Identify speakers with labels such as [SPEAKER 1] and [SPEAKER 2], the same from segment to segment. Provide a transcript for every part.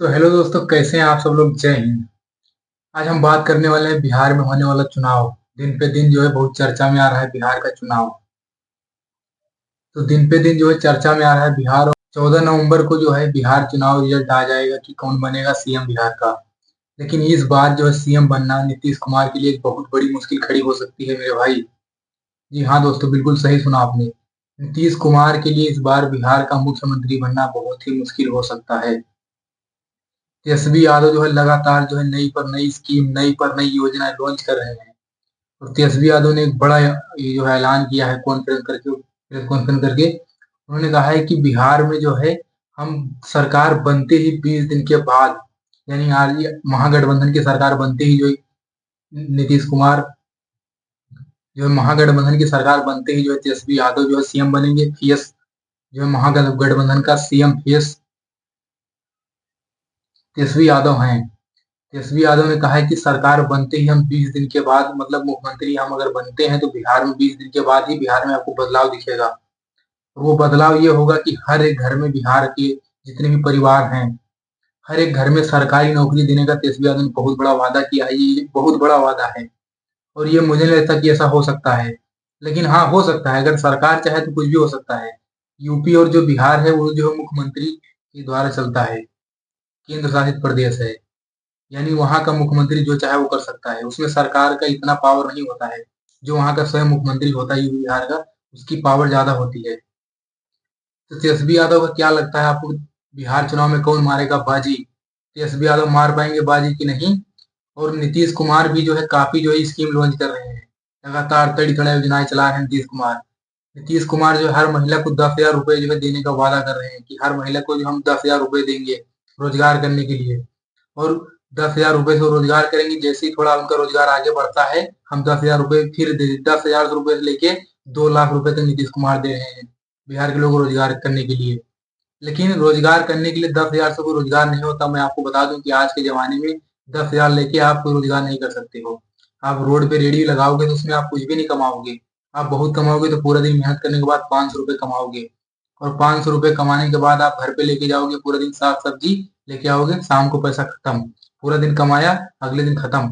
[SPEAKER 1] तो हेलो दोस्तों, कैसे हैं आप सब लोग। जय हिंद। आज हम बात करने वाले हैं बिहार में होने वाला चुनाव। दिन पे दिन जो है बहुत चर्चा में आ रहा है बिहार का चुनाव। तो दिन पे दिन जो है चर्चा में आ रहा है बिहार, और 14 नवंबर को जो है बिहार चुनाव रिजल्ट आ जाएगा कि कौन बनेगा सीएम बिहार का। लेकिन इस बार जो है सीएम बनना नीतीश कुमार के लिए एक बहुत बड़ी मुश्किल खड़ी हो सकती है मेरे भाई। जी हाँ दोस्तों, बिल्कुल सही सुना आपने। नीतीश कुमार के लिए इस बार बिहार का मुख्यमंत्री बनना बहुत ही मुश्किल हो सकता है। तेजस्वी यादव जो है लगातार जो है नई पर नई स्कीम, नई पर नई योजना लॉन्च कर रहे हैं। और तेजस्वी यादव ने एक बड़ा ये जो है ऐलान किया है कॉन्फ्रेंस करके, प्रेस कॉन्फ्रेंस करके। उन्होंने कहा है कि बिहार में जो है हम सरकार बनते ही 20 दिन के बाद, यानी आज ये महागठबंधन की सरकार बनते ही जो है नीतीश कुमार, जो है महागठबंधन की सरकार बनते ही जो है तेजस्वी यादव जो है सीएम बनेंगे। फेस जो है महागठबंधन का सीएम फेस तेजस्वी यादव हैं। तेजस्वी यादव ने कहा है कि सरकार बनते ही हम 20 दिन के बाद, मतलब मुख्यमंत्री हम अगर बनते हैं तो बिहार में 20 दिन के बाद ही बिहार में आपको बदलाव दिखेगा। और वो बदलाव ये होगा कि हर एक घर में बिहार के जितने भी परिवार हैं, हर एक घर में सरकारी नौकरी देने का तेजस्वी यादव ने बहुत बड़ा वादा किया है। ये बहुत बड़ा वादा है और ये मुझे नहीं लगता कि ऐसा हो सकता है। लेकिन हाँ, हो सकता है, अगर सरकार चाहे तो कुछ भी हो सकता है। यूपी और जो बिहार है वो जो है मुख्यमंत्री के द्वारा चलता है, केंद्र शासित प्रदेश है। यानी वहां का मुख्यमंत्री जो चाहे वो कर सकता है, उसमें सरकार का इतना पावर नहीं होता है। जो वहां का स्वयं मुख्यमंत्री होता है यूपी बिहार का, उसकी पावर ज्यादा होती है। तो तेजस्वी यादव का क्या लगता है आपको, बिहार चुनाव में कौन मारेगा बाजी? तेजस्वी यादव मार पाएंगे बाजी की नहीं? और नीतीश कुमार भी जो है काफी जो है स्कीम लॉन्च कर रहे हैं। लगातार तड़ी तड़ा योजनाएं चला रहे हैं नीतीश कुमार। नीतीश कुमार जो हर महिला को 10,000 रुपए जो है देने का वादा कर रहे हैं कि हर महिला को जो हम 10,000 रुपए देंगे रोजगार करने के लिए। और 10,000 रुपए से वो रोजगार करेंगे, जैसे ही थोड़ा उनका रोजगार आगे बढ़ता है हम 10,000 रुपए फिर दे, 10,000 रुपए से लेके 2 लाख रुपए तक नीतीश कुमार दे रहे हैं बिहार के लोगों को रोजगार करने के लिए। लेकिन रोजगार करने के लिए 10,000 से कोई रोजगार नहीं होता। मैं आपको बता दूं कि आज के जमाने में 10,000 लेके आप कोई रोजगार नहीं कर सकते हो। आप रोड पे रेडी लगाओगे तो उसमें आप कुछ भी नहीं कमाओगे। आप बहुत कमाओगे तो पूरा दिन मेहनत करने के बाद 500 रुपये कमाओगे। और 500 रुपये कमाने के बाद आप घर पे लेके जाओगे, पूरा दिन साग सब्जी लेके आओगे, शाम को पैसा खत्म। पूरा दिन कमाया, अगले दिन खत्म।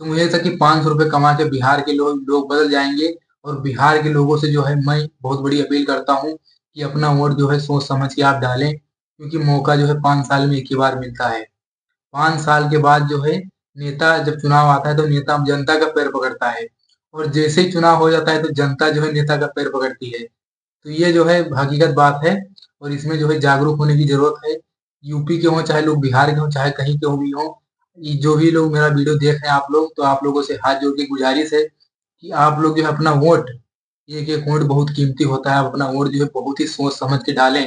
[SPEAKER 1] तो मुझे लगता है कि 500 रुपये कमा के बिहार के लोग बदल जाएंगे। और बिहार के लोगों से जो है मैं बहुत बड़ी अपील करता हूँ कि अपना वोट जो है सोच समझ के आप डालें, क्योंकि मौका जो है 5 साल में एक ही बार मिलता है। 5 साल के बाद जो है नेता, जब चुनाव आता है तो नेता जनता का पैर पकड़ता है। और जैसे ही चुनाव हो जाता है तो जनता जो है नेता का पैर पकड़ती है। तो ये जो है हकीकत बात है। और इसमें जो है जागरूक होने की जरूरत है। यूपी के हों चाहे लोग बिहार के हों चाहे कहीं के भी हों, ये जो भी लोग मेरा वीडियो देख रहे हैं आप लोग, तो आप लोगों से हाथ जोड़ के गुजारिश है कि आप लोग जो है अपना वोट, एक एक वोट बहुत कीमती होता है, आप अपना वोट जो है बहुत ही सोच समझ के डालें।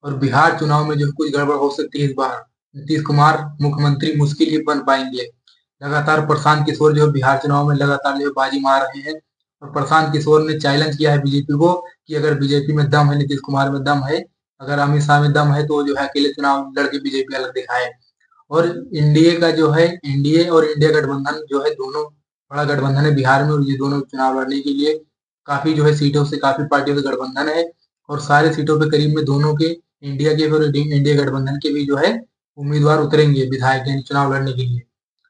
[SPEAKER 1] और बिहार चुनाव में जो है कुछ गड़बड़ हो सकती है इस बार। नीतीश कुमार मुख्यमंत्री मुश्किल ही बन पाएंगे। लगातार प्रशांत किशोर जो है बिहार चुनाव में लगातार जो है बाजी मार रहे हैं। और प्रशांत किशोर ने चैलेंज किया है बीजेपी को कि अगर बीजेपी में दम है, नीतीश कुमार में दम है, अगर अमित शाह में दम है तो वो जो है अकेले चुनाव लड़के बीजेपी अलग दिखाए। और एनडीए का जो है, एनडीए और इंडिया गठबंधन जो है दोनों बड़ा गठबंधन है बिहार में, और ये दोनों चुनाव लड़ने के लिए काफी जो है सीटों से, काफी पार्टियों से गठबंधन है। और सारे सीटों पे करीब में दोनों के, इंडिया के और इंडिया गठबंधन के भी जो है उम्मीदवार उतरेंगे विधायक यानी चुनाव लड़ने के लिए।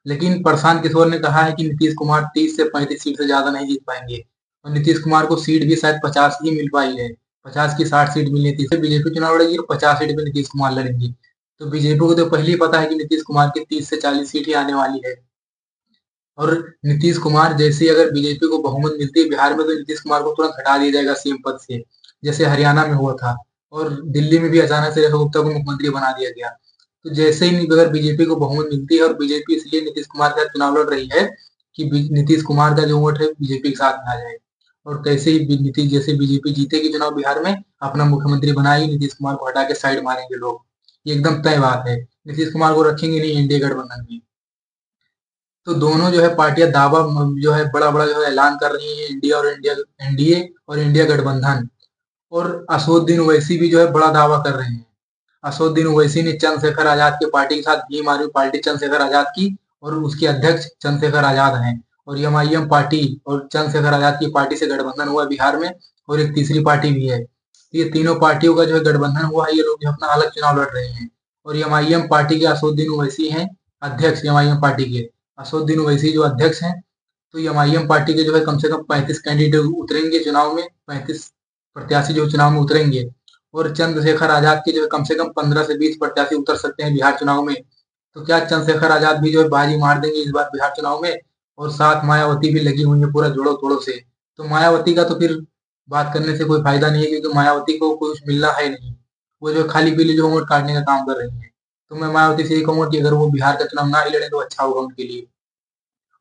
[SPEAKER 1] लेकिन प्रशांत किशोर ने कहा है कि नीतीश कुमार 30 से 35 सीट से ज्यादा नहीं जीत पाएंगे। और नीतीश कुमार को सीट भी शायद 50 ही मिल पाई है। 50 की 60 सीट मिलनी थी, बीजेपी चुनाव लड़ेगी और 50 सीट पे नीतीश कुमार लड़ेंगे। तो बीजेपी को तो पहले ही पता है कि नीतीश कुमार की 30 से 40 सीट ही आने वाली है। और नीतीश कुमार जैसे ही अगर बीजेपी को बहुमत मिलती है बिहार में तो नीतीश कुमार को तुरंत हटा दिया जाएगा सीएम पद से, जैसे हरियाणा में हुआ था। और दिल्ली में भी अचानक से रेखा गुप्ता को मुख्यमंत्री बना दिया गया। तो जैसे ही अगर बीजेपी को बहुमत मिलती है, और बीजेपी इसलिए नीतीश कुमार के साथ चुनाव लड़ रही है कि नीतीश कुमार का जो वोट है बीजेपी के साथ में आ जाए। और कैसे ही नीतीश, जैसे बीजेपी जीतेगी चुनाव बिहार में, अपना मुख्यमंत्री बनाएगी, नीतीश कुमार को हटा के साइड मारेंगे लोग। ये एकदम तय बात है। नीतीश कुमार को रखेंगे नहीं एनडीए गठबंधन में। तो दोनों जो है पार्टियां दावा जो है बड़ा बड़ा जो है ऐलान कर रही है, एनडीए और इंडिया गठबंधन। और असदुद्दीन ओवैसी भी जो है बड़ा दावा कर रहे हैं। असदुद्दीन ओवैसी ने चंद्रशेखर आजाद की पार्टी के साथ भीम आर्मी पार्टी चंद्रशेखर आजाद की, और उसके अध्यक्ष चंद्रशेखर आजाद हैं। और एमआईएम पार्टी और चंद्रशेखर आजाद की पार्टी से गठबंधन हुआ बिहार में। और एक तीसरी पार्टी भी है। तो ये तीनों पार्टियों का जो है गठबंधन हुआ है, ये लोग जो अपना अलग चुनाव लड़ रहे हैं। और एमआईएम पार्टी के असदुद्दीन ओवैसी हैं अध्यक्ष, एमआईएम पार्टी के असदुद्दीन ओवैसी जो अध्यक्ष हैं। तो एमआईएम पार्टी के जो है कम से कम 35 कैंडिडेट उतरेंगे चुनाव में, 35 प्रत्याशी जो चुनाव में उतरेंगे। और चंद्रशेखर आजाद के जो है कम से कम 15 से 20 प्रत्याशी उतर सकते हैं बिहार चुनाव में। तो क्या चंद्रशेखर आजाद भी जो है बाजी मार देंगे इस बार बिहार चुनाव में? और साथ मायावती भी लगी हुई है पूरा जोड़ों तोड़ों से। तो मायावती का तो फिर बात करने से कोई फायदा नहीं है, क्योंकि मायावती को कुछ मिलना है नहीं। वो जो खाली पीली जो वोट काटने का काम कर रही है। तो मैं मायावती से यही कहूंगा कि अगर वो बिहार का चुनाव ना ही लड़े तो अच्छा होगा उनके लिए,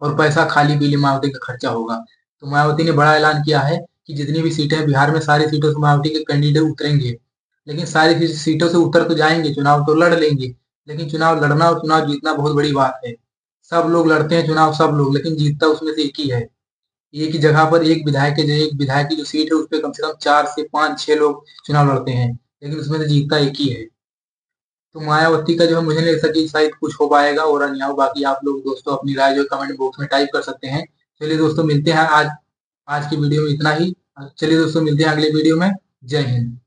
[SPEAKER 1] और पैसा खाली पीली मायावती का खर्चा होगा। तो मायावती ने बड़ा ऐलान किया है कि जितनी भी सीटें बिहार में, सारी सीटों से मायावती के कैंडिडेट उतरेंगे। लेकिन सारी सीटों से उतर तो जाएंगे, चुनाव तो लड़ लेंगे, लेकिन चुनाव लड़ना और चुनाव जीतना बहुत बड़ी बात है। सब लोग लड़ते हैं चुनाव, सब लोग, लेकिन जीतता उसमें से एक ही है। एक ही जगह पर एक विधायक की जो सीट है उस पर कम से कम 4 से 5 6 लोग चुनाव लड़ते हैं, लेकिन उसमें से जीतता एक ही है। तो मायावती का जो है मुझे नहीं लगता कि शायद कुछ हो पाएगा। और अन्य बाकी आप लोग दोस्तों अपनी राय जो कमेंट बॉक्स में टाइप कर सकते हैं। चलिए दोस्तों मिलते हैं आज की वीडियो में इतना ही। चलिए दोस्तों मिलते हैं अगले वीडियो में। जय हिंद।